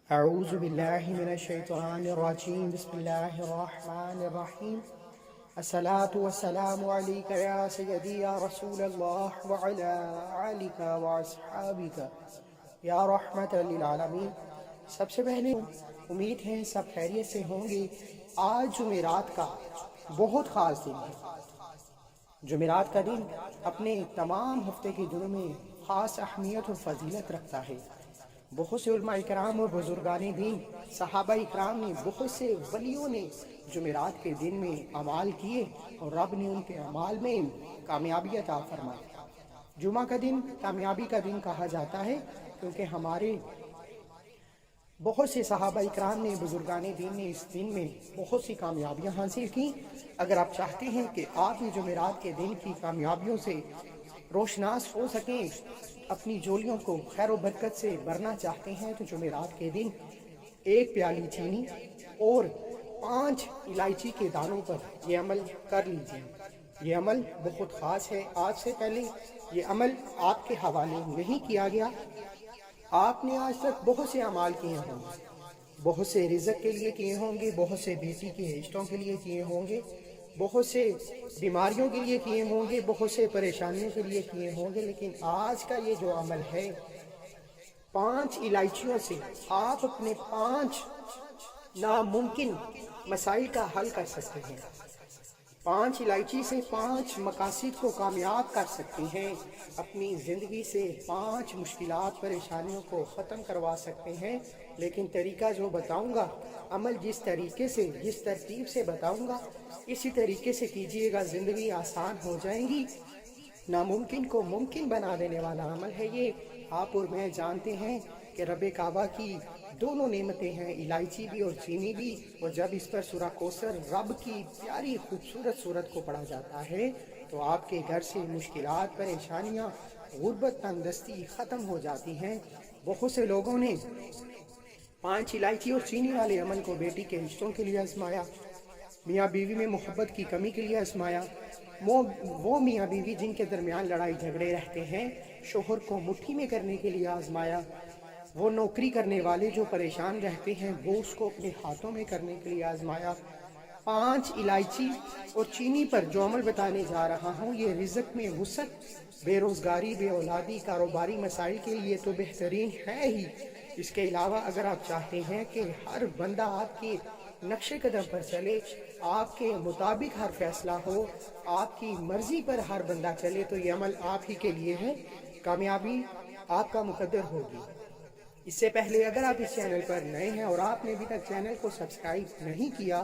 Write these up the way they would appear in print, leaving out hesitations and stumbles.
اعوذ باللہ من الشیطان الرجیم بسم اللہ الرحمن الرحیم الصلاة والسلام علیک یا سیدی یا رسول اللہ وعلی آلک واصحابک یا رحمت للعالمین۔ سب سے پہلے امید ہے سب خیریت سے ہوں گے۔ آج جمعرات کا بہت خاص دن ہے۔ جمعرات کا دن اپنے تمام ہفتے کے دنوں میں خاص اہمیت اور فضیلت رکھتا ہے۔ بہت سے علماء اکرام اور بزرگان دین، صحابہ اکرام نے، بہت سے ولیوں نے جمعرات کے دن میں اعمال کیے اور رب نے ان کے اعمال میں کامیابی عطا فرمائی۔ جمعہ کا دن کامیابی کا دن کہا جاتا ہے کیونکہ ہمارے بہت سے صحابہ اکرام نے، بزرگان دین نے اس دن میں بہت سی کامیابیاں حاصل کی۔ اگر آپ چاہتے ہیں کہ آپ بھی جمعرات کے دن کی کامیابیوں سے روشناس ہو سکیں، اپنی جولیوں کو خیر و برکت سے بھرنا چاہتے ہیں، تو جمعرات کے دن 1 پیالی چینی اور 5 الائچی کے دانوں پر یہ عمل کر لیجیے۔ یہ عمل بہت خاص ہے۔ آج سے پہلے یہ عمل آپ کے حوالے نہیں کیا گیا۔ آپ نے آج تک بہت سے اعمال کیے ہوں گے، بہت سے رزق کے لیے کیے ہوں گے، بہت سے بیٹی کے رشتوں کے لیے کیے ہوں گے، بہت سے بیماریوں کے لیے کیے ہوں گے، بہت سے پریشانیوں کے لیے کیے ہوں گے، لیکن آج کا یہ جو عمل ہے، 5 الائچیوں سے آپ اپنے 5 ناممکن مسائل کا حل کر سکتے ہیں۔ 5 الائچی سے 5 مقاصد کو کامیاب کر سکتے ہیں۔ اپنی زندگی سے 5 مشکلات، پریشانیوں کو ختم کروا سکتے ہیں۔ لیکن طریقہ جو بتاؤں گا، عمل جس طریقے سے، جس ترتیب سے بتاؤں گا، اسی طریقے سے کیجئے گا، زندگی آسان ہو جائیں گی۔ ناممکن کو ممکن بنا دینے والا عمل ہے یہ۔ آپ اور میں جانتے ہیں کہ رب کعبہ کی دونوں نعمتیں ہیں، الائچی بھی اور چینی بھی، اور جب اس پر سورہ کوثر، رب کی پیاری خوبصورت صورت کو پڑھا جاتا ہے تو آپ کے گھر سے مشکلات، پریشانیاں، غربت، تنگدستی ختم ہو جاتی ہیں۔ بہت سے لوگوں نے 5 الائچی اور چینی والے عمل کو بیٹی کے رشتوں کے لیے آزمایا، میاں بیوی میں محبت کی کمی کے لیے آزمایا، وہ میاں بیوی جن کے درمیان لڑائی جھگڑے رہتے ہیں، شوہر کو مٹھی میں کرنے کے لیے آزمایا، وہ نوکری کرنے والے جو پریشان رہتے ہیں، وہ اس کو اپنے ہاتھوں میں کرنے کے لیے آزمایا۔ 5 الائچی اور چینی پر جو عمل بتانے جا رہا ہوں، یہ رزق میں وسعت، بے روزگاری، بے اولادی، کاروباری مسائل کے لیے تو بہترین ہے ہی۔ اس کے علاوہ اگر آپ چاہتے ہیں کہ ہر بندہ آپ کے نقش قدم پر چلے، آپ کے مطابق ہر فیصلہ ہو، آپ کی مرضی پر ہر بندہ چلے، تو یہ عمل آپ ہی کے لیے ہے۔ کامیابی آپ کا مقدر ہوگی۔ اس سے پہلے اگر آپ اس چینل پر نئے ہیں اور آپ نے ابھی تک چینل کو سبسکرائب نہیں کیا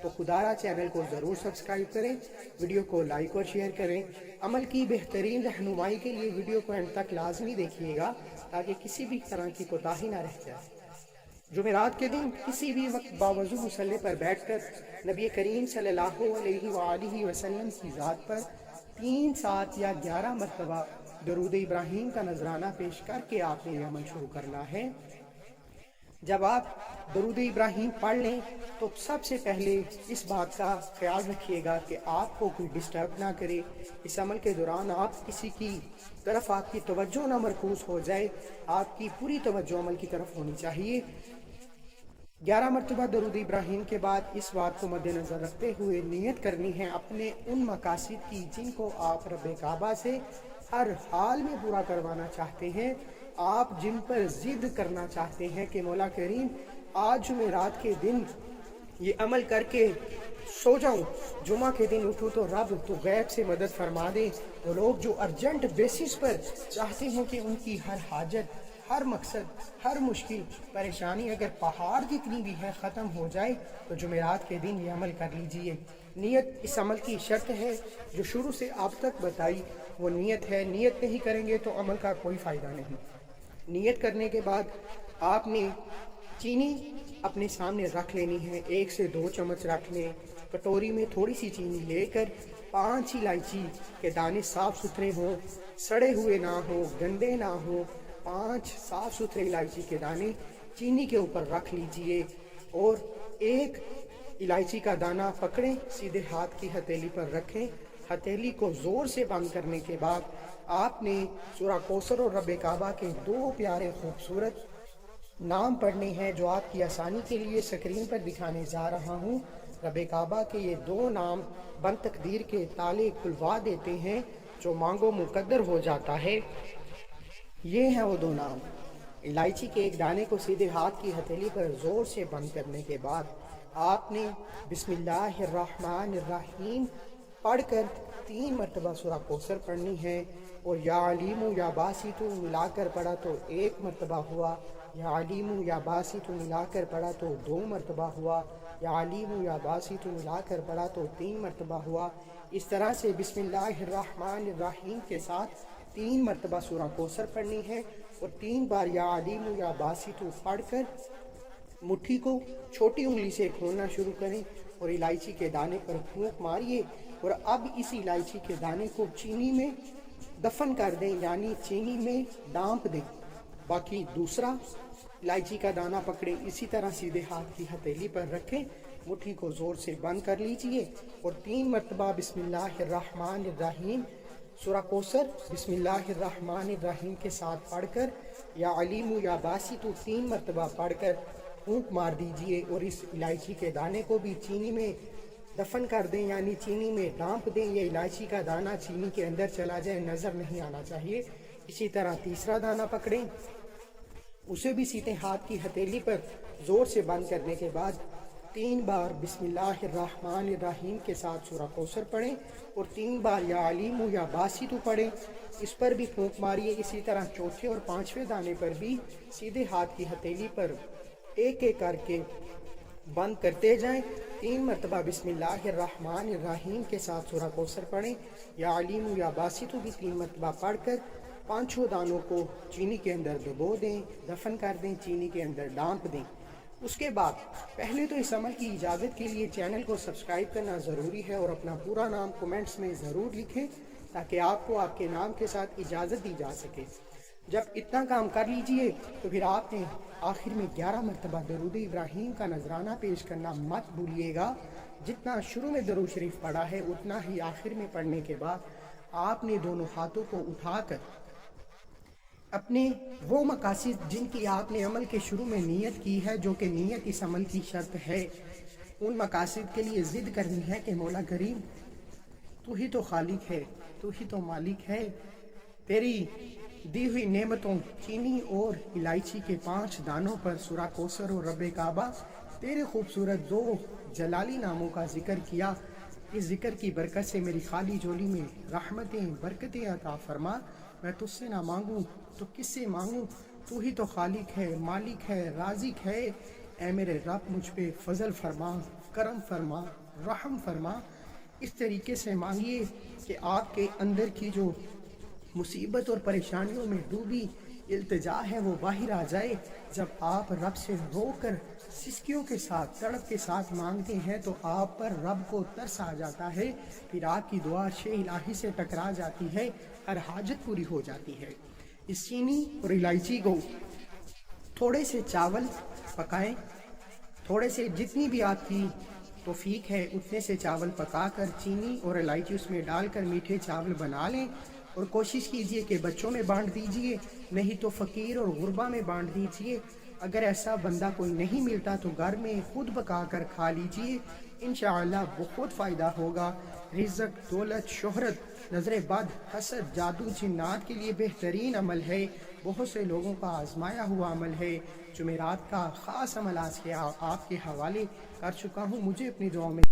تو خدارا چینل کو ضرور سبسکرائب کریں، ویڈیو کو لائک اور شیئر کریں۔ عمل کی بہترین رہنمائی کے لیے ویڈیو کو اینڈ تک لازمی دیکھیے گا تاکہ کسی بھی طرح کی کوتاہی نہ رہ جائے۔ جمعرات کے دن کسی بھی وقت باوضو مصلی پر بیٹھ کر نبی کریم صلی اللہ علیہ وآلہ وسلم کی ذات پر 3، 7 یا 11 مرتبہ درود ابراہیم کا نذرانہ پیش کر کے آپ نے یہ عمل شروع کرنا ہے۔ جب آپ درود ابراہیم پڑھ لیں تو سب سے پہلے اس بات کا خیال رکھیے گا کہ آپ کو کوئی ڈسٹرب نہ کرے۔ اس عمل کے دوران آپ کسی کی طرف آپ کی توجہ نہ مرکوز ہو جائے، آپ کی پوری توجہ عمل کی طرف ہونی چاہیے۔ 11 مرتبہ درود ابراہیم کے بعد اس بات کو مد نظر رکھتے ہوئے نیت کرنی ہے اپنے ان مقاصد کی جن کو آپ رب کعبہ سے ہر حال میں پورا کروانا چاہتے ہیں، آپ جن پر ضد کرنا چاہتے ہیں کہ مولا کریم آج جمعرات کے دن یہ عمل کر کے سو جاؤں، جمعہ کے دن اٹھوں تو رب تو غیب سے مدد فرما دے۔ وہ لوگ جو ارجنٹ بیسس پر چاہتے ہیں کہ ان کی ہر حاجت، ہر مقصد، ہر مشکل، پریشانی اگر پہاڑ جتنی بھی ہے ختم ہو جائے، تو جمعرات کے دن یہ عمل کر لیجئے۔ نیت اس عمل کی شرط ہے، جو شروع سے آپ تک بتائی وہ نیت ہے۔ نیت نہیں کریں گے تو عمل کا کوئی فائدہ نہیں۔ نیت کرنے کے بعد آپ نے چینی اپنے سامنے رکھ لینی ہے، 1 سے 2 چمچ رکھ لیں۔ کٹوری میں تھوڑی سی چینی لے کر 5 الائچی کے دانے صاف ستھرے ہوں، سڑے ہوئے نہ ہوں، گندے نہ ہوں، 5 صاف ستھرے الائچی کے دانے چینی کے اوپر رکھ لیجئے اور 1 الائچی کا دانہ پکڑیں، سیدھے ہاتھ کی ہتھیلی پر رکھیں۔ ہتھیلی کو زور سے بند کرنے کے بعد آپ نے سورہ کوثر اور رب کعبہ کے 2 پیارے خوبصورت نام پڑھنے ہیں جو آپ کی آسانی کے لیے سکرین پر دکھانے جا رہا ہوں۔ رب کعبہ کے یہ 2 نام بند تقدیر کے تالے کھلوا دیتے ہیں، جو مانگو مقدر ہو جاتا ہے۔ یہ ہیں وہ 2 نام۔ الائچی کے ایک دانے کو سیدھے ہاتھ کی ہتھیلی پر زور سے بند کرنے کے بعد آپ نے بسم اللہ الرحمن الرحیم پڑھ کر 3 مرتبہ سورہ کوثر پڑھنی ہے، اور یا علیم یا باسط ملا کر پڑھا تو 1 مرتبہ ہوا، یا علیم یا باسط ملا کر پڑھا تو 2 مرتبہ ہوا، یا علیم یا باسط ملا کر پڑھا تو 3 مرتبہ ہوا۔ اس طرح سے بسم اللہ الرحمن الرحیم کے ساتھ 3 مرتبہ سورہ کوثر پڑھنی ہے، اور 3 بار یا علیم یا باسط پڑھ کر مٹھی کو چھوٹی انگلی سے کھولنا شروع کریں اور الائچی کے دانے پر پھونک ماریے، اور اب اس الائچی کے دانے کو چینی میں دفن کر دیں، یعنی چینی میں ڈانپ دیں۔ باقی دوسرا الائچی کا دانہ پکڑیں، اسی طرح سیدھے ہاتھ کی ہتھیلی پر رکھیں، مٹھی کو زور سے بند کر لیجئے، اور 3 مرتبہ بسم اللہ الرحمن الرحیم سورہ کوثر بسم اللہ الرحمن الرحیم کے ساتھ پڑھ کر یا علیم یا باسط 3 مرتبہ پڑھ کر پھونک مار دیجئے، اور اس الائچی کے دانے کو بھی چینی میں دفن کر دیں، یعنی چینی میں ڈانپ دیں۔ یہ الائچی کا دانہ چینی کے اندر چلا جائے، نظر نہیں آنا چاہیے۔ اسی طرح تیسرا دانہ پکڑیں، اسے بھی سیدھے ہاتھ کی ہتھیلی پر زور سے بند کرنے کے بعد 3 بار بسم اللہ الرحمن الرحیم کے ساتھ سورہ کوثر پڑھیں، اور 3 بار یا علیم یا باسط پڑھیں، اس پر بھی پھونک ماریے۔ اسی طرح چوتھے اور 5ویں دانے پر بھی سیدھے ہاتھ کی ہتھیلی پر ایک ایک کر کے بند کرتے جائیں۔ 3 مرتبہ بسم اللہ الرحمن الرحیم کے ساتھ سورہ کوثر پڑھیں، یا علیم یا باسط بھی 3 مرتبہ پڑھ کر 5 دانوں کو چینی کے اندر ڈبو دیں، دفن کر دیں، چینی کے اندر ڈانپ دیں۔ اس کے بعد پہلے تو اس عمل کی اجازت کے لیے چینل کو سبسکرائب کرنا ضروری ہے، اور اپنا پورا نام کومنٹس میں ضرور لکھیں تاکہ آپ کو آپ کے نام کے ساتھ اجازت دی جا سکے۔ جب اتنا کام کر لیجئے تو پھر آپ نے آخر میں 11 مرتبہ درود ابراہیم کا نذرانہ پیش کرنا مت بھولیے گا۔ جتنا شروع میں درود شریف پڑھا ہے اتنا ہی آخر میں پڑھنے کے بعد آپ نے دونوں ہاتھوں کو اٹھا کر اپنے وہ مقاصد جن کی آپ نے عمل کے شروع میں نیت کی ہے، جو کہ نیت اس عمل کی شرط ہے، ان مقاصد کے لیے ضد کرنی ہے کہ مولا کریم تو ہی تو خالق ہے، تو ہی تو مالک ہے، تیری دی ہوئی نعمتوں چینی اور الائچی کے 5 دانوں پر سورہ کوثر اور رب کعبہ تیرے خوبصورت 2 جلالی ناموں کا ذکر کیا۔ اس ذکر کی برکت سے میری خالی جولی میں رحمتیں برکتیں عطا فرما۔ میں تجھ سے نہ مانگوں تو کس سے مانگوں، تو ہی تو خالق ہے، مالک ہے، رازق ہے۔ اے میرے رب مجھ پہ فضل فرما، کرم فرما، رحم فرما۔ اس طریقے سے مانگیے کہ آپ کے اندر کی جو مصیبت اور پریشانیوں میں ڈوبی التجا ہے وہ باہر آ جائے۔ جب آپ رب سے رو کر سسکیوں کے ساتھ، تڑپ کے ساتھ مانگتے ہیں تو آپ پر رب کو ترس آ جاتا ہے، پھر آپ کی دعا عرش الہی سے ٹکرا جاتی ہے، ہر حاجت پوری ہو جاتی ہے۔ اس چینی اور الائچی کو تھوڑے سے چاول پکائیں، تھوڑے سے جتنی بھی آپ کی توفیق ہے اتنے سے چاول پکا کر چینی اور الائچی اس میں ڈال کر میٹھے چاول بنا لیں، اور کوشش کیجئے کہ بچوں میں بانٹ دیجئے، نہیں تو فقیر اور غربا میں بانٹ دیجئے۔ اگر ایسا بندہ کوئی نہیں ملتا تو گھر میں خود پکا کر کھا لیجئے، انشاءاللہ بہت فائدہ ہوگا۔ رزق، دولت، شہرت، نظر بد، حسد، جادو، جنات کے لیے بہترین عمل ہے، بہت سے لوگوں کا آزمایا ہوا عمل ہے۔ جمعرات کا خاص عمل آج کے آپ کے حوالے کر چکا ہوں، مجھے اپنی دعاؤں میں